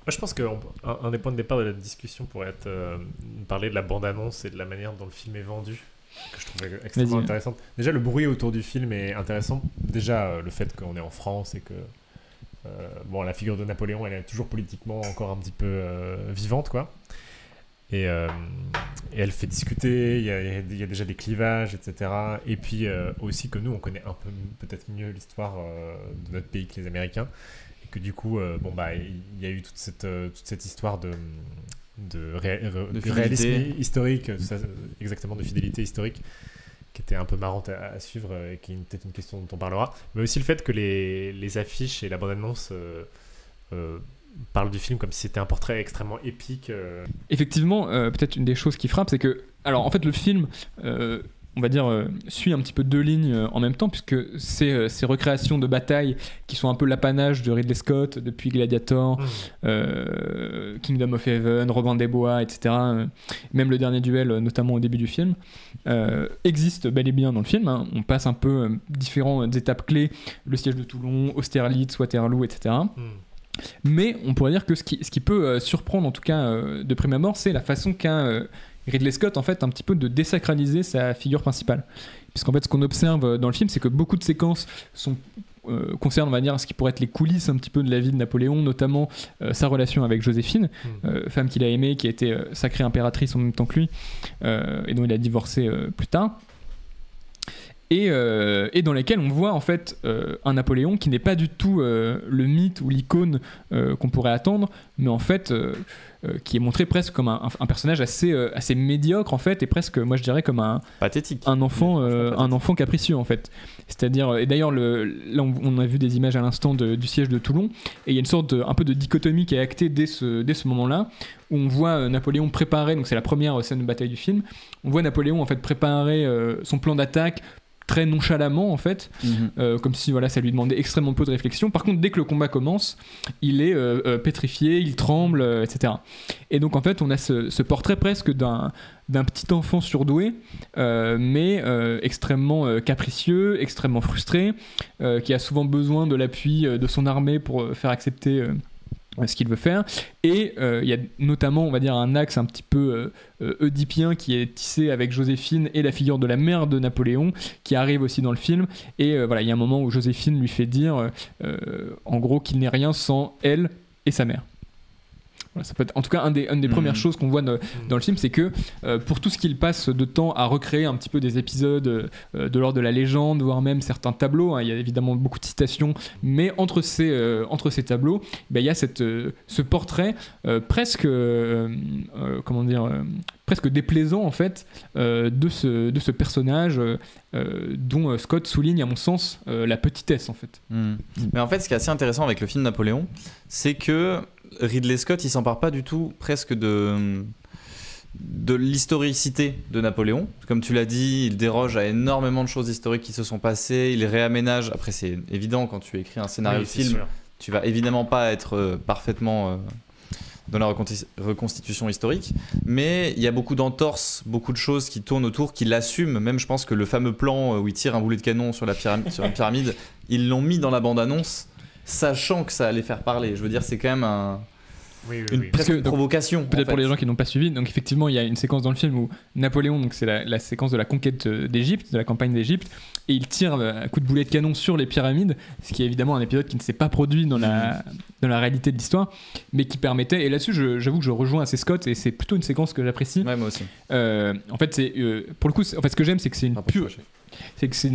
je pense qu'un un des points de départ de la discussion pourrait être parler de la bande-annonce et de la manière dont le film est vendu, que je trouvais extrêmement Vas-y. intéressante. Déjà, le bruit autour du film est intéressant. Déjà, le fait qu'on est en France et que bon, la figure de Napoléon, elle est toujours politiquement encore un petit peu vivante, quoi. Et, euh, et elle fait discuter, il y a déjà des clivages, etc. Et puis aussi que nous, on connaît un peu peut-être mieux l'histoire de notre pays que les Américains. Et que du coup, bon, bah, il y a eu toute cette histoire de réalisme fidélité. historique, exactement de fidélité historique, qui était un peu marrante à suivre et qui est peut-être une question dont on parlera. Mais aussi le fait que les affiches et la bande-annonce euh, parlent du film comme si c'était un portrait extrêmement épique. Effectivement, peut-être une des choses qui frappe, c'est que, alors en fait, le film, on va dire, suit un petit peu deux lignes en même temps, puisque ces recréations de bataille qui sont un peu l'apanage de Ridley Scott depuis Gladiator, Kingdom of Heaven, Robin des Bois, etc. Même le dernier duel, notamment au début du film, existent bel et bien dans le film. Hein. On passe un peu différentes étapes clés, le siège de Toulon, Austerlitz, Waterloo, etc. Mais on pourrait dire que ce qui peut surprendre, en tout cas de prime abord, c'est la façon qu'a Ridley Scott, en fait, un petit peu de désacraliser sa figure principale. Puisqu'en fait, ce qu'on observe dans le film, c'est que beaucoup de séquences concernent, on va dire, ce qui pourrait être les coulisses un petit peu de la vie de Napoléon, notamment sa relation avec Joséphine, femme qu'il a aimée, qui a été sacrée impératrice en même temps que lui, et dont il a divorcé plus tard. Et dans lesquels on voit en fait un Napoléon qui n'est pas du tout le mythe ou l'icône qu'on pourrait attendre, mais en fait qui est montré presque comme un personnage assez médiocre en fait, et presque, moi je dirais, comme Pathétique. un enfant capricieux en fait. C'est-à-dire, et d'ailleurs là on a vu des images à l'instant du siège de Toulon, et il y a une sorte un peu de dichotomie qui est actée dès ce moment-là, où on voit Napoléon préparer, donc c'est la première scène de bataille du film, on voit Napoléon en fait préparer son plan d'attaque très nonchalamment en fait, comme si voilà, ça lui demandait extrêmement peu de réflexion. Par contre, dès que le combat commence, il est pétrifié, il tremble, etc. Et donc en fait, on a ce portrait presque d'un petit enfant surdoué, mais extrêmement capricieux, extrêmement frustré, qui a souvent besoin de l'appui de son armée pour faire accepter ce qu'il veut faire. Et il y a notamment, on va dire, un axe un petit peu oedipien qui est tissé avec Joséphine et la figure de la mère de Napoléon qui arrive aussi dans le film. Et voilà, il y a un moment où Joséphine lui fait dire en gros qu'il n'est rien sans elle et sa mère. Voilà, ça peut être en tout cas une des premières choses qu'on voit dans le film, c'est que pour tout ce qu'il passe de temps à recréer un petit peu des épisodes de l'ordre de la légende, voire même certains tableaux, hein, il y a évidemment beaucoup de citations, mais entre ces tableaux, ben, il y a ce portrait presque comment dire, presque déplaisant en fait de ce personnage dont Scott souligne à mon sens la petitesse en fait. Mais en fait, ce qui est assez intéressant avec le film Napoléon, c'est que Ridley Scott, il s'empare pas du tout presque de l'historicité de Napoléon. Comme tu l'as dit, il déroge à énormément de choses historiques qui se sont passées, il réaménage. Après, c'est évident, quand tu écris un scénario de film, tu vas évidemment pas être parfaitement dans la reconstitution historique, mais il y a beaucoup d'entorses, beaucoup de choses qui tournent autour, qui l'assument. Même, je pense que le fameux plan où il tire un boulet de canon sur une pyramide, ils l'ont mis dans la bande-annonce, sachant que ça allait faire parler. Je veux dire, c'est quand même presque une provocation. Peut-être pour les gens qui n'ont pas suivi, donc effectivement il y a une séquence dans le film où Napoléon, donc c'est la séquence de la conquête d'Égypte, de la campagne d'Égypte, et il tire un coup de boulet de canon sur les pyramides, ce qui est évidemment un épisode qui ne s'est pas produit dans la réalité de l'histoire, mais qui permettait, et là-dessus j'avoue que je rejoins assez Scott, et c'est plutôt une séquence que j'apprécie. Ouais, moi aussi. En fait c'est pour le coup, en fait ce que j'aime c'est que c'est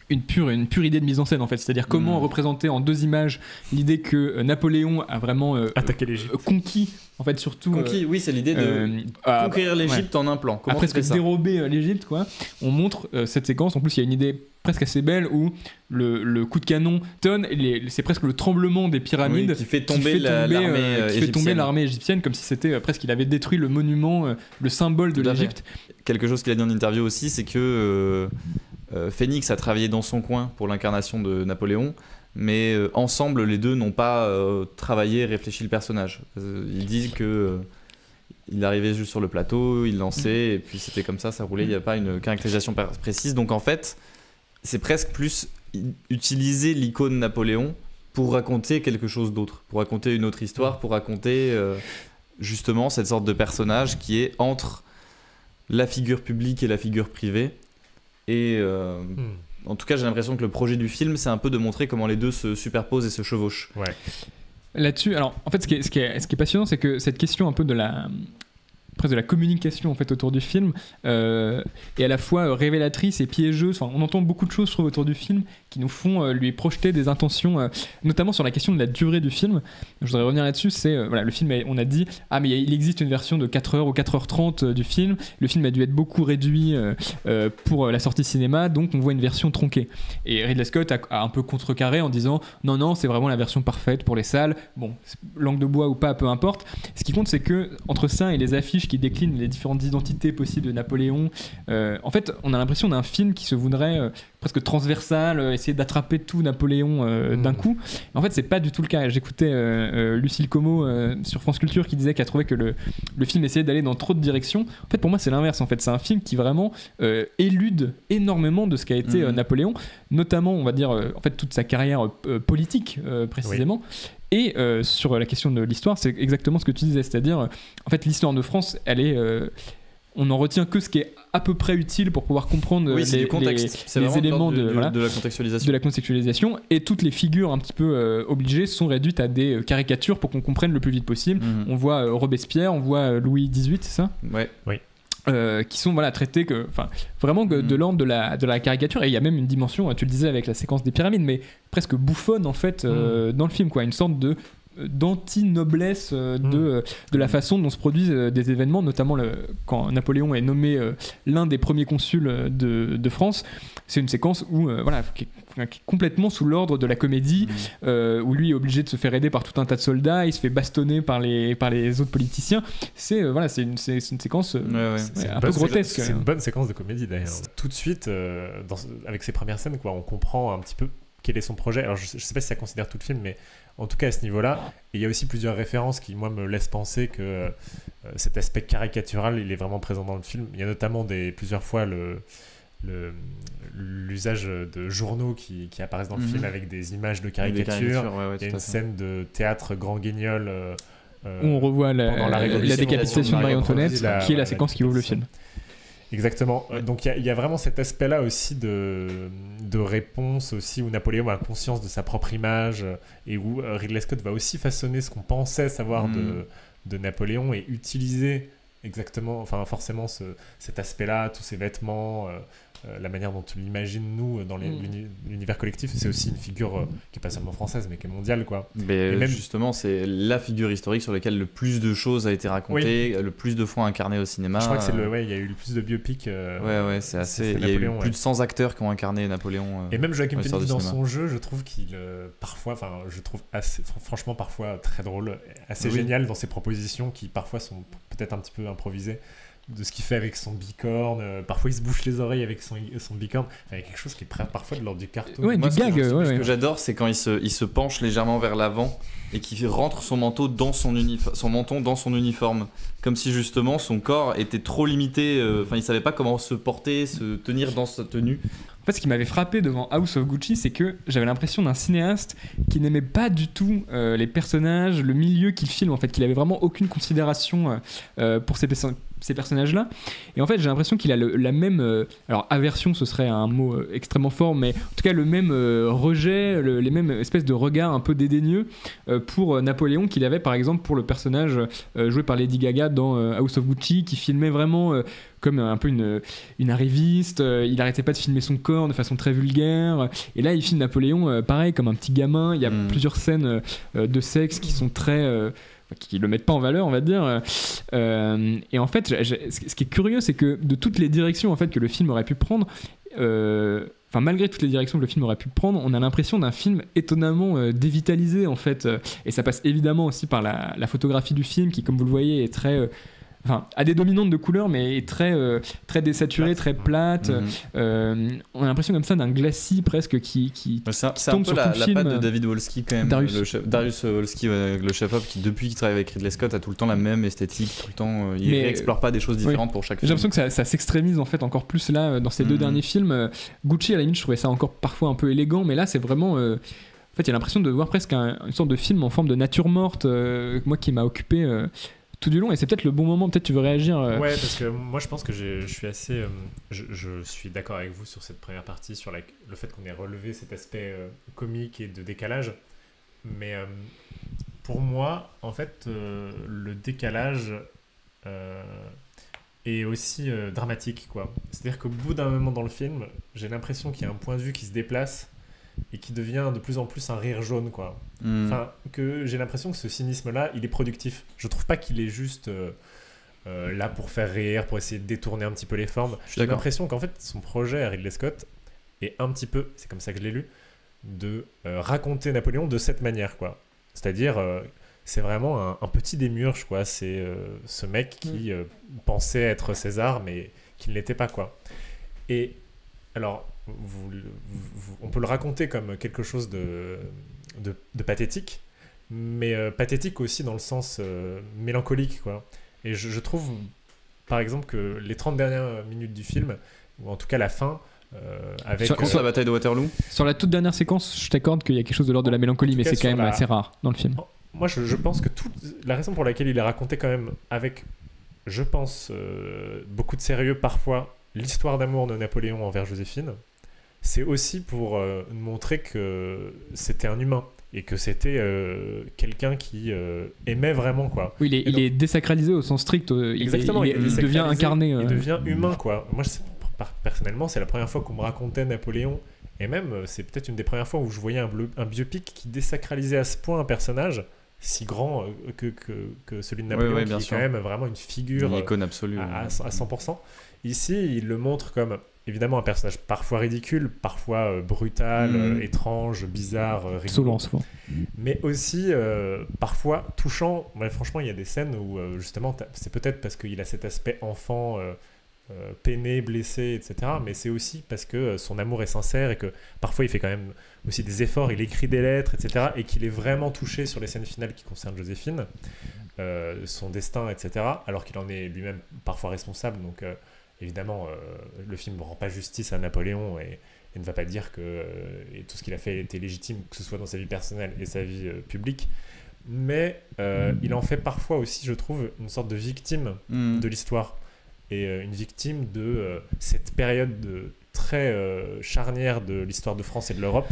une pure idée de mise en scène en fait, c'est-à-dire comment représenter en deux images l'idée que Napoléon a vraiment attaqué l'Égypte, conquis en fait, surtout oui, c'est l'idée de conquérir l'Égypte en un plan. Comment après presque dérober l'Égypte quoi. On montre cette séquence, en plus il y a une idée presque assez belle où le coup de canon tonne et c'est presque le tremblement des pyramides qui fait tomber l'armée égyptienne, comme si c'était presque il avait détruit le monument, le symbole de l'Égypte. Quelque chose qu'il a dit en interview aussi, c'est que Phoenix a travaillé dans son coin pour l'incarnation de Napoléon, mais ensemble les deux n'ont pas travaillé, réfléchi le personnage. Il dit que il arrivait juste sur le plateau, il lançait et puis c'était comme ça roulait, il n'y a pas une caractérisation précise. Donc en fait c'est presque plus utiliser l'icône Napoléon pour raconter quelque chose d'autre, pour raconter une autre histoire, pour raconter justement cette sorte de personnage qui est entre la figure publique et la figure privée. Et en tout cas, j'ai l'impression que le projet du film, c'est un peu de montrer comment les deux se superposent et se chevauchent. Ouais. Là-dessus, alors en fait, ce qui est passionnant, c'est que cette question un peu de la communication en fait autour du film est à la fois révélatrice et piégeuse. Enfin, on entend beaucoup de choses, je trouve, autour du film qui nous font lui projeter des intentions, notamment sur la question de la durée du film. Je voudrais revenir là-dessus. C'est voilà, le film, on a dit mais il existe une version de 4h ou 4h30 du film. Le film a dû être beaucoup réduit pour la sortie cinéma, donc on voit une version tronquée. Et Ridley Scott a un peu contrecarré en disant non, c'est vraiment la version parfaite pour les salles. Bon, langue de bois ou pas, peu importe. Ce qui compte, c'est que entre ça et les affiches qui déclinent les différentes identités possibles de Napoléon, en fait, on a l'impression d'un film qui se voudrait presque transversal, essayer d'attraper tout Napoléon d'un coup. En fait, c'est pas du tout le cas. J'écoutais Lucille Como sur France Culture qui disait qu'elle trouvait que le film essayait d'aller dans trop de directions. En fait, pour moi, c'est l'inverse. En fait, c'est un film qui vraiment élude énormément de ce qu'a été Napoléon, notamment, on va dire, en fait, toute sa carrière politique, précisément. Oui. Et sur la question de l'histoire, c'est exactement ce que tu disais, c'est-à-dire, en fait, l'histoire de France, elle est... on n'en retient que ce qui est à peu près utile pour pouvoir comprendre les éléments de la contextualisation. De la contextualisation, et toutes les figures un petit peu obligées sont réduites à des caricatures pour qu'on comprenne le plus vite possible. On voit Robespierre, on voit Louis XVIII, c'est ça ? Ouais. Oui. Qui sont traités vraiment de l'ordre de la caricature. Et il y a même une dimension, tu le disais avec la séquence des pyramides, mais presque bouffonne en fait dans le film, quoi. Une sorte d'anti-noblesse de la façon dont se produisent des événements, notamment quand Napoléon est nommé l'un des premiers consuls de France. C'est une séquence où qui est complètement sous l'ordre de la comédie, où lui est obligé de se faire aider par tout un tas de soldats, il se fait bastonner par les autres politiciens. C'est une séquence un peu grotesque. C'est une bonne séquence de comédie d'ailleurs. Tout de suite, avec ces premières scènes, on comprend un petit peu quel est son projet. Alors je sais pas si ça considère tout le film, mais en tout cas à ce niveau-là. Et il y a aussi plusieurs références qui, moi, me laissent penser que cet aspect caricatural, il est vraiment présent dans le film. Il y a notamment plusieurs fois l'usage de journaux qui apparaissent dans le film avec des images de caricature. Il y a une scène de théâtre Grand Guignol où on revoit la décapitation de Marie-Antoinette, qui est la séquence qui ouvre le film. Exactement. Donc il y a vraiment cet aspect-là aussi de réponse aussi, où Napoléon a conscience de sa propre image et où Ridley Scott va aussi façonner ce qu'on pensait savoir de Napoléon et utiliser forcément cet aspect-là, tous ses vêtements, la manière dont on l'imagine nous dans l'univers collectif. C'est aussi une figure qui est pas seulement française mais qui est mondiale, quoi. Mais et même justement, c'est la figure historique sur laquelle le plus de choses a été racontées, le plus de fois incarné au cinéma. Je crois que il y a eu le plus de biopics. C'est assez. Il y a eu plus de 100 acteurs qui ont incarné Napoléon. Et même Joaquin Phoenix dans son jeu, je trouve qu'il je trouve franchement parfois très drôle, assez génial dans ses propositions qui parfois sont peut-être un petit peu improvisées, de ce qu'il fait avec son bicorne. Parfois il se bouche les oreilles avec son bicorne. Il y a quelque chose qui est parfois de l'ordre du carton. Ouais, du gag. Ce que j'adore, c'est quand il se penche légèrement vers l'avant et qu'il rentre son manteau dans son menton dans son uniforme, comme si justement son corps était trop limité. Il savait pas comment se porter, se tenir dans sa tenue. En fait, ce qui m'avait frappé devant House of Gucci, c'est que j'avais l'impression d'un cinéaste qui n'aimait pas du tout les personnages, le milieu qu'il filme, en fait, qu'il avait vraiment aucune considération pour ces personnages-là. Et en fait, j'ai l'impression qu'il a la même... alors, aversion, ce serait un mot extrêmement fort, mais en tout cas, le même rejet, les mêmes espèces de regards un peu dédaigneux pour Napoléon qu'il avait, par exemple, pour le personnage joué par Lady Gaga dans House of Gucci, qui filmait vraiment... comme un peu une arriviste, il arrêtait pas de filmer son corps de façon très vulgaire, et là il filme Napoléon pareil comme un petit gamin. Il y a plusieurs scènes de sexe qui sont très... qui le mettent pas en valeur, on va dire, et en fait ce qui est curieux, c'est que de toutes les directions en fait que le film aurait pu prendre, malgré toutes les directions que le film aurait pu prendre, on a l'impression d'un film étonnamment dévitalisé en fait, et ça passe évidemment aussi par la photographie du film qui, comme vous le voyez, est très... a des dominantes de couleurs, mais est très désaturée, très plate. On a l'impression comme ça d'un glacis presque qui c'est tombe un peu sur tout le film. la patte de David Wolski quand même. Darius Wolski, le chef-op, qui depuis qu'il travaille avec Ridley Scott a tout le temps la même esthétique, tout le temps il n'explore pas des choses différentes pour chaque film. J'ai l'impression que ça s'extrémise en fait encore plus là dans ces deux derniers films. Gucci, à la limite, je trouvais ça encore parfois un peu élégant, mais là c'est vraiment... fait, il y a l'impression de voir presque une sorte de film en forme de nature morte, moi qui m'a occupé tout du long. Et c'est peut-être le bon moment, peut-être tu veux réagir. Ouais, parce que moi je pense que je suis assez. Je suis d'accord avec vous sur cette première partie, sur le fait qu'on ait relevé cet aspect comique et de décalage. Mais pour moi, en fait, le décalage est aussi dramatique, quoi. C'est-à-dire qu'au bout d'un moment dans le film, j'ai l'impression qu'il y a un point de vue qui se déplace et qui devient de plus en plus un rire jaune, quoi. Enfin, que j'ai l'impression que ce cynisme-là, il est productif. Je trouve pas qu'il est juste là pour faire rire, pour essayer de détourner un petit peu les formes. J'ai l'impression qu'en fait, son projet à Ridley Scott est un petit peu, c'est comme ça que je l'ai lu, de raconter Napoléon de cette manière, quoi. C'est-à-dire, c'est vraiment un petit démiurge, quoi. C'est ce mec qui pensait être César, mais qui ne l'était pas, quoi. Et alors, on peut le raconter comme quelque chose de pathétique, mais pathétique aussi dans le sens mélancolique, quoi. Et je trouve, par exemple, que les 30 dernières minutes du film, ou en tout cas la fin, avec sur la bataille de Waterloo, sur la toute dernière séquence, je t'accorde qu'il y a quelque chose de l'ordre de la mélancolie, mais c'est quand même assez rare dans le film. Moi, je pense que la raison pour laquelle il est raconté quand même avec, je pense, beaucoup de sérieux parfois, l'histoire d'amour de Napoléon envers Joséphine, c'est aussi pour montrer que c'était un humain et que c'était quelqu'un qui aimait vraiment, quoi. Oui, il est désacralisé au sens strict. Exactement, il devient incarné. Il devient humain, quoi. Moi, personnellement, c'est la première fois qu'on me racontait Napoléon, et même c'est peut-être une des premières fois où je voyais un biopic qui désacralisait à ce point un personnage si grand que celui de Napoléon, qui est quand même vraiment une figure, une icône absolue à 100%. Ici, il le montre comme évidemment un personnage parfois ridicule, parfois brutal, étrange, bizarre, rigolo. Souvent. Mais aussi parfois touchant. Ouais, franchement, il y a des scènes où justement, c'est peut-être parce qu'il a cet aspect enfant, peiné, blessé, etc. Mais c'est aussi parce que son amour est sincère et que parfois il fait quand même aussi des efforts, il écrit des lettres, etc. Et qu'il est vraiment touché sur les scènes finales qui concernent Joséphine, son destin, etc. Alors qu'il en est lui-même parfois responsable. Donc évidemment, le film ne rend pas justice à Napoléon et ne va pas dire que tout ce qu'il a fait était légitime, que ce soit dans sa vie personnelle et sa vie publique. Mais il en fait parfois aussi, je trouve, une sorte de victime de l'histoire. Et une victime de cette période très charnière de l'histoire de France et de l'Europe,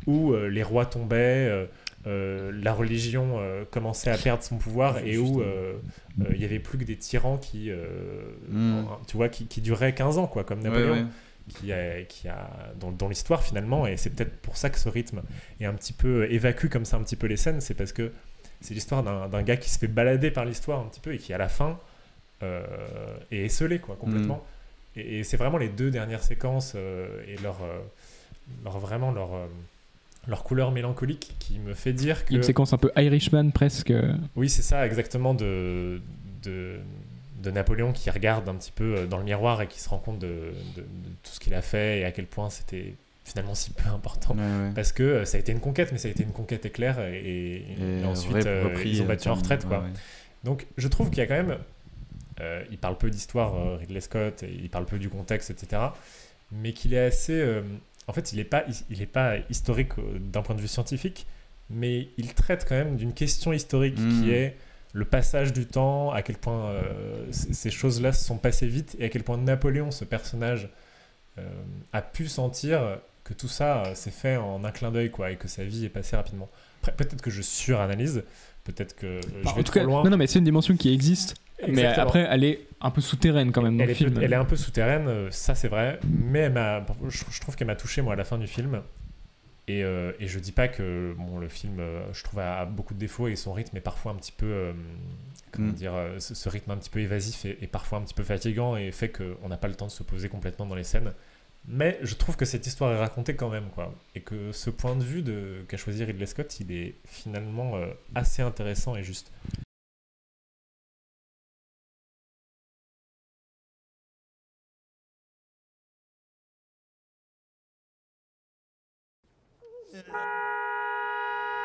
où les rois tombaient, la religion commençait à perdre son pouvoir, et où il n'y avait plus que des tyrans qui duraient 15 ans, quoi, comme Napoléon, dans l'histoire finalement. Et c'est peut-être pour ça que ce rythme est un petit peu évacue comme ça un petit peu les scènes. C'est parce que c'est l'histoire d'un gars qui se fait balader par l'histoire un petit peu et qui à la fin est esselé, quoi, complètement. Et c'est vraiment les deux dernières séquences et leur couleur mélancolique qui me fait dire que... Une séquence un peu Irishman presque. Oui, c'est ça, exactement, de Napoléon qui regarde un petit peu dans le miroir et qui se rend compte de tout ce qu'il a fait et à quel point c'était finalement si peu important. Parce que ça a été une conquête, mais ça a été une conquête éclair et ensuite ils ont battu en retraite, quoi. Donc je trouve qu'il y a quand même... il parle peu d'histoire, Ridley Scott, et il parle peu du contexte, etc. Mais qu'il est assez... en fait, il est pas historique d'un point de vue scientifique, mais il traite quand même d'une question historique qui est le passage du temps, à quel point ces choses-là se sont passées vite, et à quel point Napoléon, ce personnage, a pu sentir que tout ça s'est fait en un clin d'œil, quoi, et que sa vie est passée rapidement. Après, peut-être que je suranalyse, peut-être que je vais trop loin. Non, mais c'est une dimension qui existe. Exactement. Mais après, elle est un peu souterraine quand même dans le film. Elle est un peu souterraine, ça c'est vrai, mais je trouve qu'elle m'a touché, moi, à la fin du film. Et je dis pas que le film, je trouve, a beaucoup de défauts et son rythme est parfois un petit peu, ce rythme un petit peu évasif est parfois un petit peu fatigant et fait qu'on n'a pas le temps de se poser complètement dans les scènes. Mais je trouve que cette histoire est racontée quand même, quoi. Et que ce point de vue qu'a choisi Ridley Scott, il est finalement assez intéressant et juste. Yeah.